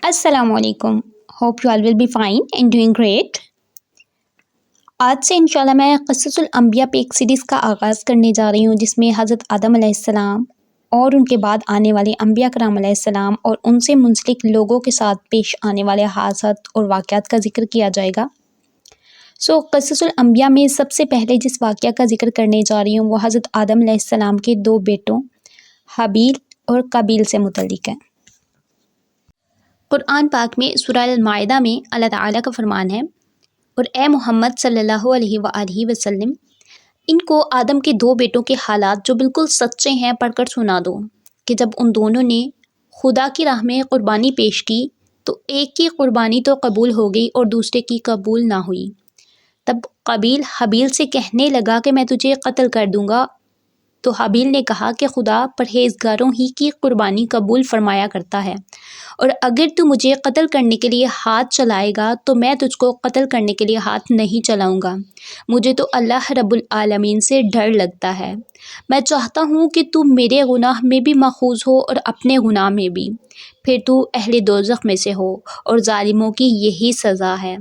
अस्सलाम वालेकुम। Hope you all will be fine and doing great. आज से इंशाल्लाह मैं क़िस्सतुल अंबिया पे एक सीरीज़ का आगाज़ करने जा रही हूँ, जिसमें हज़रत आदम अलैहिस्सलाम और उनके बाद आने वाले अंबिया कराम अलैहिस्सलाम और उनसे मुंसलिक लोगों के साथ पेश आने वाले हादसात और वाक़यात का ज़िक्र किया जाएगा। क़िस्सतुल अंबिया में सबसे पहले जिस वाक़या का ज़िक्र करने जा रही हूँ वो हज़रत आदम अलैहिस्सलाम के दो बेटों हाबील और काबील से मुतल्लिक़ है। कुरान पाक में सूरह अल-माइदा में अल्लाह ताला का फरमान है, और ए मोहम्मद सल्लल्लाहु अलैहि वसल्लम, इनको आदम के दो बेटों के हालात जो बिल्कुल सच्चे हैं पढ़कर सुना दो कि जब उन दोनों ने खुदा की राह में क़ुरबानी पेश की तो एक की क़ुरबानी तो कबूल हो गई और दूसरे की कबूल ना हुई। तब काबील हाबील से कहने लगा कि मैं तुझे कत्ल कर दूंगा, तो हाबील ने कहा कि खुदा परहेज़गारों ही की क़ुरबानी कबूल फरमाया करता है, और अगर तू मुझे कत्ल करने के लिए हाथ चलाएगा तो मैं तुझको कत्ल करने के लिए हाथ नहीं चलाऊंगा। मुझे तो अल्लाह रब्बुल आलमीन से डर लगता है। मैं चाहता हूँ कि तू मेरे गुनाह में भी माखूज़ हो और अपने गुनाह में भी, फिर तू अहले दोज़ख में से हो, और ज़ालिमों की यही सज़ा है।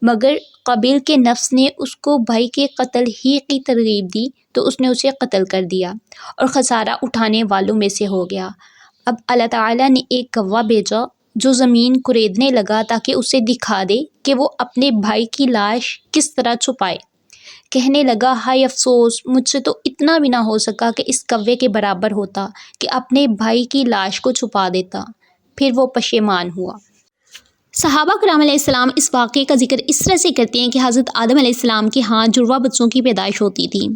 मगर काबील के नफ्स ने उसको भाई के कत्ल ही की तरगीब दी तो उसने उसे कत्ल कर दिया और खसारा उठाने वालों में से हो गया। अब अल्लाह ताला ने एक कौवा भेजा जो ज़मीन कुरेदने लगा ताकि उसे दिखा दे कि वो अपने भाई की लाश किस तरह छुपाए। कहने लगा, हाय अफसोस, मुझसे तो इतना भी ना हो सका कि इस कौवे के बराबर होता कि अपने भाई की लाश को छुपा देता। फिर वो पशेमान हुआ। सहाबा कराम अलैहिस्सलाम इस वाक़े का ज़िक्र इस तरह से करते हैं कि हज़रत आदम अलैहिस्सलाम के यहाँ जुड़वा बच्चों की पैदाइश होती थी,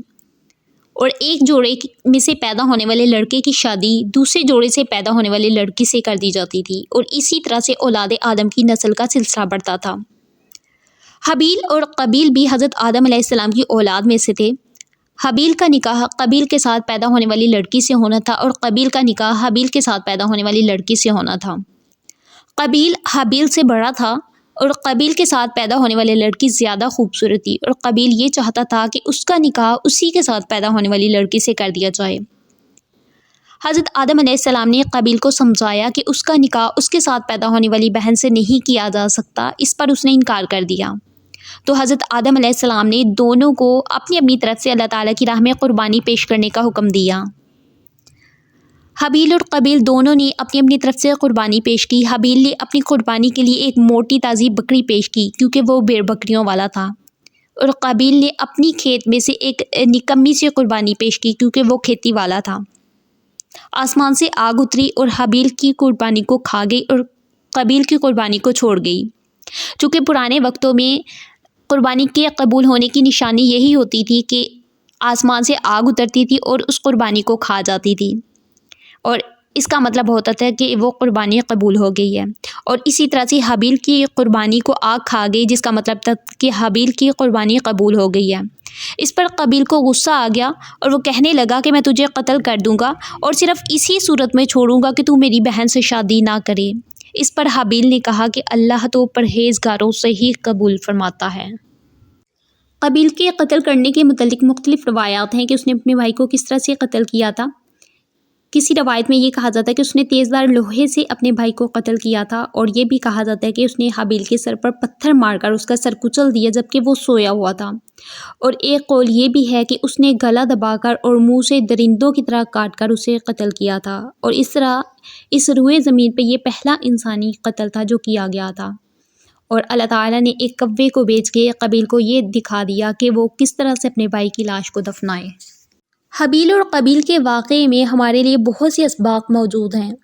और एक जोड़े में से पैदा होने वाले लड़के की शादी दूसरे जोड़े से पैदा होने वाली लड़की से कर दी जाती थी, और इसी तरह से औलाद आदम की नस्ल का सिलसिला बढ़ता था। हाबील और काबील भी हज़रत आदम अलैहिस्सलाम की औलाद में से थे। हाबील का निकाह काबील के साथ पैदा होने वाली लड़की से होना था, और काबील का निकाह हाबील के साथ पैदा होने वाली लड़की से होना था। काबील हाबील से बड़ा था, और काबील के साथ पैदा होने वाली लड़की ज़्यादा खूबसूरत थी, और काबील ये चाहता था कि उसका निकाह उसी के साथ पैदा होने वाली लड़की से कर दिया जाए। हज़रत आदम अलैहिस्सलाम ने काबील को समझाया कि उसका निकाह उसके साथ पैदा होने वाली बहन से नहीं किया जा सकता। इस पर उसने इनकार कर दिया। तो हज़रत आदम अलैहिस्सलाम ने दोनों को अपनी अपनी तरफ से अल्लाह ताला की राह में क़ुरबानी पेश करने का हुक्म दिया। हाबील और काबील दोनों ने अपनी अपनी तरफ से क़ुरबानी पेश की। हाबील ने अपनी क़ुरबानी के लिए एक मोटी ताज़ी बकरी पेश की क्योंकि वो भेड़ बकरियों वाला था, और काबील ने अपनी खेत में से एक निकम्मी से क़ुरबानी पेश की क्योंकि वो खेती वाला था। आसमान से आग उतरी और हाबील की क़ुरबानी को खा गई और काबील की क़ुरबानी को छोड़ गई। चूँकि पुराने वक्तों में क़ुरबानी के कबूल होने की निशानी यही होती थी कि आसमान से आग उतरती थी और उस क़ुरबानी को खा जाती थी, और इसका मतलब होता था कि वो क़ुरबानी कबूल हो गई है। और इसी तरह से हाबील की क़ुरबानी को आग खा गई, जिसका मतलब था कि हाबील की क़ुरबानी कबूल हो गई है। इस पर काबील को गुस्सा आ गया और वो कहने लगा कि मैं तुझे कत्ल कर दूंगा और सिर्फ़ इसी सूरत में छोड़ूंगा कि तू मेरी बहन से शादी ना करे। इस पर हाबील ने कहा कि अल्लाह तो परहेज़गारों से ही कबूल फरमाता है। काबील के कत्ल करने के मुतल्लिक़ मुख्तलिफ़ रवायात हैं कि उसने अपने भाई को किस तरह से कत्ल किया था। किसी रवायत में ये कहा जाता है कि उसने तेज़धार लोहे से अपने भाई को कत्ल किया था, और ये भी कहा जाता है कि उसने हाबील के सर पर पत्थर मारकर उसका सर कुचल दिया जबकि वो सोया हुआ था। और एक कौल ये भी है कि उसने गला दबाकर और मुंह से दरिंदों की तरह काटकर उसे कत्ल किया था, और इस तरह इस रुए ज़मीन पर यह पहला इंसानी कत्ल था जो किया गया था। और अल्लाह ताला ने एक कौवे को भेज के काबील को ये दिखा दिया कि वो किस तरह से अपने भाई की लाश को दफनाए। हाबील और काबील के वाक़े में हमारे लिए बहुत सी असबाब मौजूद हैं।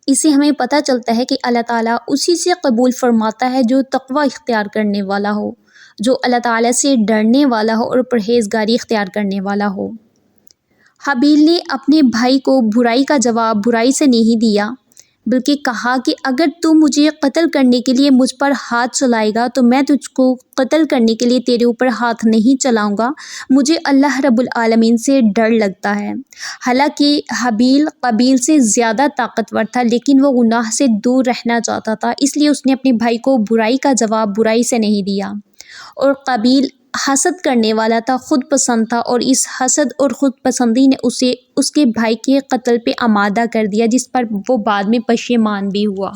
इससे हमें पता चलता है कि अल्लाह ताला उसी से कबूल फरमाता है जो तक़वा इख्तियार करने वाला हो, जो अल्लाह ताला से डरने वाला हो और परहेज़गारी इख्तियार करने वाला हो। हाबील ने अपने भाई को बुराई का जवाब बुराई से नहीं दिया, बल्कि कहा कि अगर तू मुझे कत्ल करने के लिए मुझ पर हाथ चलाएगा तो मैं तुझको कत्ल करने के लिए तेरे ऊपर हाथ नहीं चलाऊंगा। मुझे अल्लाह रब्बुल आलमीन से डर लगता है। हालांकि हाबील काबील से ज़्यादा ताकतवर था, लेकिन वो गुनाह से दूर रहना चाहता था, इसलिए उसने अपने भाई को बुराई का जवाब बुराई से नहीं दिया। और काबील हसद करने वाला था, खुद पसंद था, और इस हसद और खुद पसंदी ने उसे उसके भाई के कत्ल पे आमादा कर दिया, जिस पर वो बाद में पशेमान भी हुआ।